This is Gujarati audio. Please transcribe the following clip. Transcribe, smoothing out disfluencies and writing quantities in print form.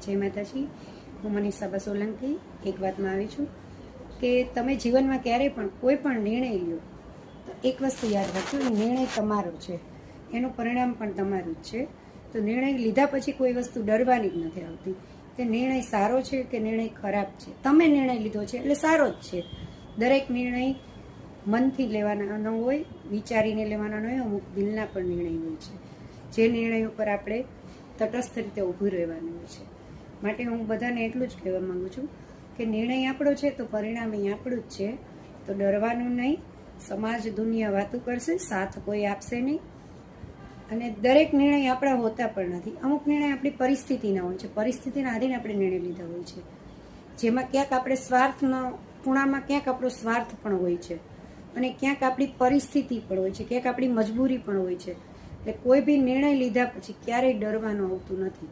જય માતાજી. હું મનીષા સોલંકી એક વાતમાં આવી છું કે તમે જીવનમાં ક્યારેય પણ કોઈ પણ નિર્ણય લ્યો તો એક વસ્તુ યાદ રાખજો, એ નિર્ણય તમારો છે, એનું પરિણામ પણ તમારું જ છે. તો નિર્ણય લીધા પછી કોઈ વસ્તુ ડરવાની જ નથી આવતી કે નિર્ણય સારો છે કે નિર્ણય ખરાબ છે. તમે નિર્ણય લીધો છે એટલે સારો જ છે. દરેક નિર્ણય મનથી લેવાના ન હોય, વિચારીને લેવાના ન હોય, અમુક દિલના પણ નિર્ણય હોય છે, જે નિર્ણય ઉપર આપણે તટસ્થ રીતે ઊભું રહેવાનું હોય છે. માટે હું બધાને એટલું જ કહેવા માગું છું કે નિર્ણય આપણો છે તો પરિણામ અહીં આપણું જ છે. તો ડરવાનું નહીં. સમાજ દુનિયા વાતું કરશે, સાથ કોઈ આપશે નહીં. અને દરેક નિર્ણય આપણા હોતા પણ નથી. અમુક નિર્ણય આપણી પરિસ્થિતિના હોય છે, પરિસ્થિતિના આધીન આપણે નિર્ણય લીધા હોય છે, જેમાં ક્યાંક આપણે સ્વાર્થનો ખૂણામાં ક્યાંક આપણો સ્વાર્થ પણ હોય છે અને ક્યાંક આપણી પરિસ્થિતિ પણ હોય છે, ક્યાંક આપણી મજબૂરી પણ હોય છે. એટલે કોઈ બી નિર્ણય લીધા પછી ક્યારેય ડરવાનું આવતું નથી.